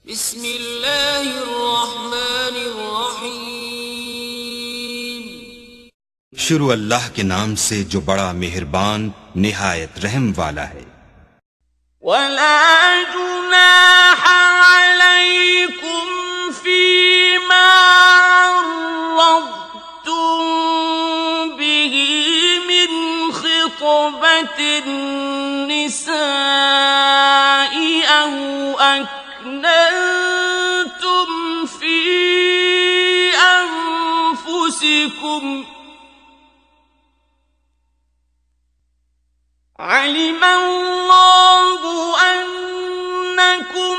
بسم اللہ الرحمن الرحیم۔ شروع اللہ کے نام سے جو بڑا مہربان نہایت رحم والا ہے۔ وَلَا جُنَاحَ عَلَيْكُمْ فِيمَا عَرَّضْتُمْ بِهِ مِنْ خِطْبَةِ النِّسَاءِ أَوْ أَكْنَنتُمْ فِي أَنفُسِكُمْ عَلِمَ اللَّهُ أَنَّكُمْ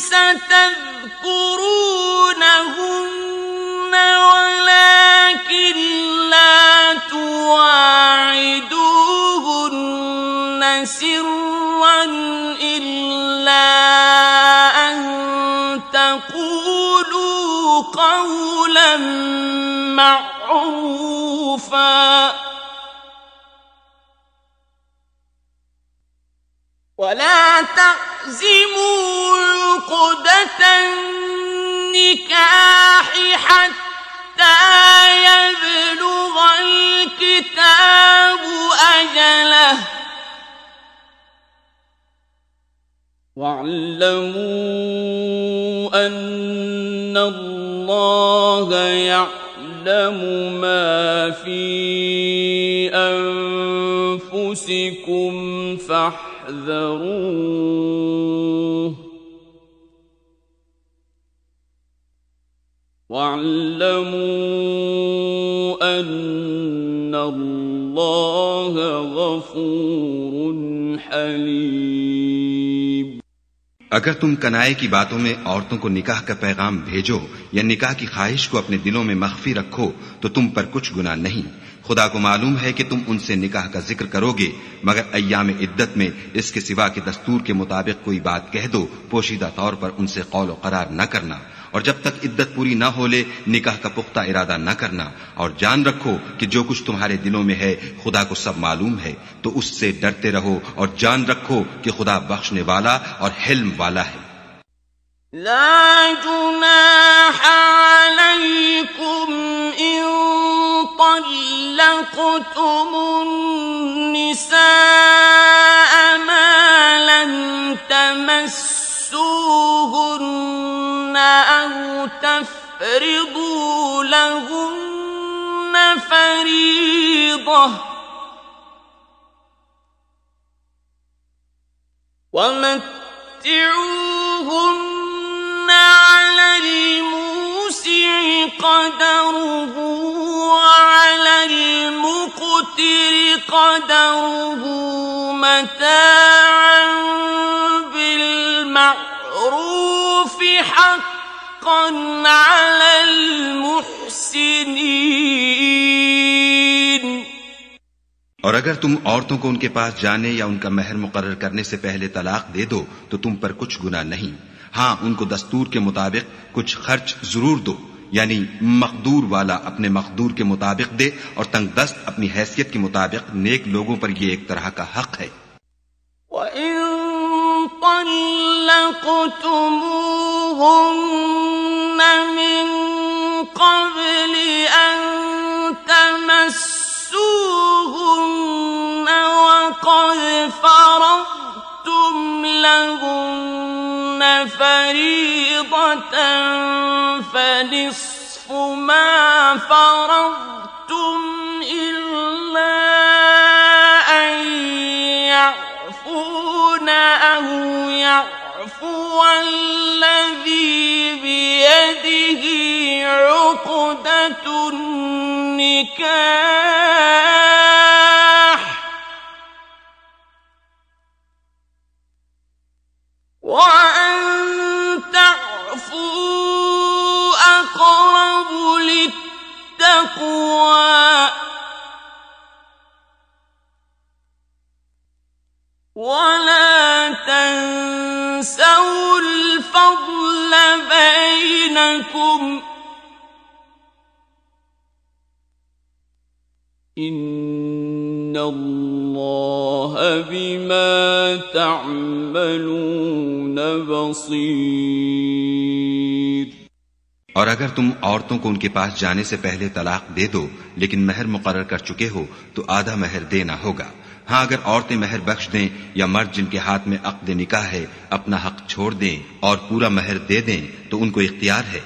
سَتَذْكُرُونَهُنَّ وَلَكِنْ لَا تُوَاعِدُوهُنَّ سِرًّا إِلَّا أَن تَقُولُوا قَوْلًا مَّعْرُوفًا وَلَا تَعْزِمُوا عُقْدَةَ النِّكَاحِ حَتَّى يَبْلُغَ الْكِتَابُ أَجَلَهُ وَاعْلَمُوا أَنَّ اللَّهَ يَعْلَمُ مَا فِي أَنفُسِكُمْ فاحذروه واعلموا أن الله غفور حليم۔ اگر تم کنائے کی باتوں میں عورتوں کو نکاح کا پیغام بھیجو یا نکاح کی خواہش کو اپنے دلوں میں مخفی رکھو تو تم پر کچھ گناہ نہیں۔ خدا کو معلوم ہے کہ تم ان سے نکاح کا ذکر کرو گے، مگر ایام عدت میں اس کے سوا کہ دستور کے مطابق کوئی بات کہہ دو، پوشیدہ طور پر ان سے قول و قرار نہ کرنا، اور جب تک عدت پوری نہ ہو لے نکاح کا پختہ ارادہ نہ کرنا، اور جان رکھو کہ جو کچھ تمہارے دلوں میں ہے خدا کو سب معلوم ہے، تو اس سے ڈرتے رہو اور جان رکھو کہ خدا بخشنے والا اور حلم والا ہے۔ لا جناح عليكم إن طلقتم النساء ما لم تمسوهن أو تفرضوا لهن فريضة ومتعوهن على الموسع قدره وعلى المقتر قدره متاعا بالمعروف حقا على المحسنين۔ اور اگر تم عورتوں کو ان کے پاس جانے یا ان کا مہر مقرر کرنے سے پہلے طلاق دے دو تو تم پر کچھ گناہ نہیں۔ ہاں ان کو دستور کے مطابق کچھ خرچ ضرور دو، یعنی مقدور والا اپنے مقدور کے مطابق دے اور تنگ دست اپنی حیثیت کے مطابق۔ نیک لوگوں پر یہ ایک طرح کا حق ہے۔ وَإِن طَلَّقْتُمُوهُنَّ مِن قَبْلِ أَن تَمَسُّوهُنَّ وَقَدْ فَرَضْتُمْ لَهُنَّ فَرِيضَةً فَنِصْفُ مَا فَرَضْتُمْ إِلَّا أَن يَعْفُونَ أَوْ يَعْفُوَ الَّذِي بِيَدِهِ عُقْدَةُ النِّكَاحِ وَأَن تَعْفُوا أَقْرَبُ لِلتَّقْوَىٰ وَلَا تَنسَوُا الْفَضْلَ بَيْنَكُمْ إِنَّ اللَّهَ بِمَا بما تعملون بصير اور اگر تم عورتوں کو ان کے پاس جانے سے پہلے طلاق دے دو لیکن مہر مقرر کر چکے ہو تو آدھا مہر دینا ہوگا۔ ہاں اگر عورتیں مہر بخش دیں یا مرد جن کے ہاتھ میں عقد نکاح ہے اپنا حق چھوڑ دیں اور پورا مہر دے دیں تو ان کو اختیار ہے۔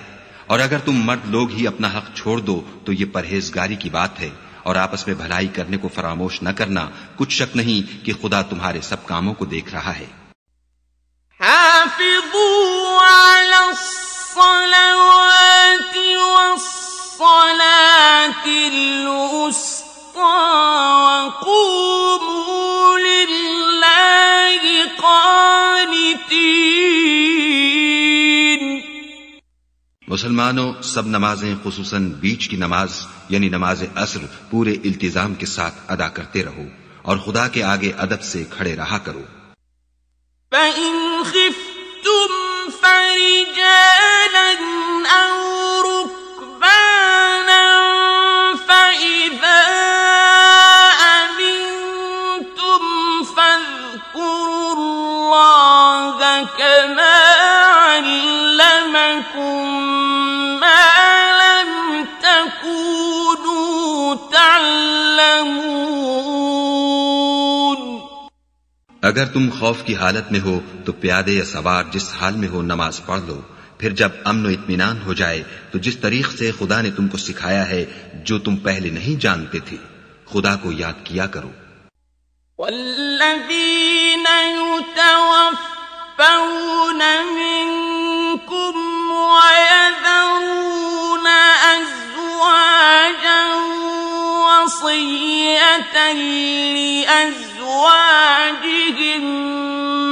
اور اگر تم مرد لوگ ہی اپنا حق چھوڑ دو تو یہ پرہیزگاری کی بات ہے، اور آپس میں بھلائی کرنے کو فراموش نہ کرنا، کچھ شک نہیں کہ خدا تمہارے سب کاموں کو دیکھ رہا ہے۔ حافظوا على الصلوات والصلاة الوسطى وقوموا لله قانتين۔ مسلمانوں، سب نمازیں خصوصاً بیچ کی نماز یعنی نماز عصر پورے التزام کے ساتھ ادا کرتے رہو اور خدا کے آگے ادب سے کھڑے رہا کرو۔ فَإِنْ خِفْتُمْ فَرِجَالًا أَوْ رُكْبَانًا فَإِذَا أَمِنْتُمْ فَاذْكُرُوا اللَّهَ كَمَا عَلَّمَكُمْ مَا لَمْ تَكُونُوا تَعْلَمُونَ۔ اگر تم خوف کی حالت میں ہو تو پیادے یا سوار جس حال میں ہو نماز پڑھ لو، پھر جب امن و اطمینان ہو جائے تو جس طریق سے خدا نے تم کو سکھایا ہے جو تم پہلے نہیں جانتے تھے خدا کو یاد کیا کرو۔ والذین یتوفون منکم ویذرون ازواجا وصیة لأزواجهم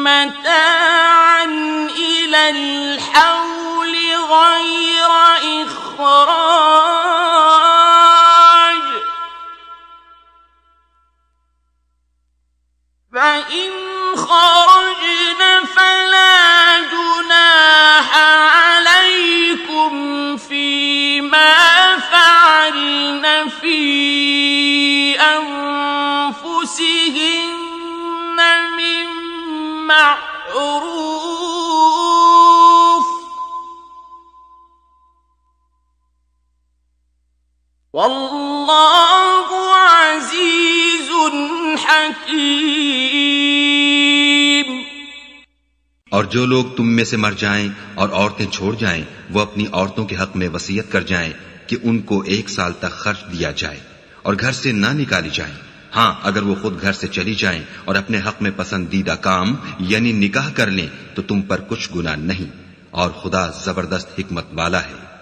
متاعا إلى الحول غير إخراج فإن خرجن فلا جناح عليكم فيما فعلن في أنفسهن من معروف والله عزيز حكيم۔ اور جو لوگ تم میں سے مر جائیں اور عورتیں چھوڑ جائیں وہ اپنی عورتوں کے حق میں وصیت کر جائیں کہ ان کو 1 سال تک خرچ دیا جائے اور گھر سے نہ نکالی جائیں۔ ہاں اگر وہ خود گھر سے چلی جائیں اور اپنے حق میں پسندیدہ کام یعنی نکاح کر لیں تو تم پر کچھ گناہ نہیں، اور خدا زبردست حکمت والا ہے۔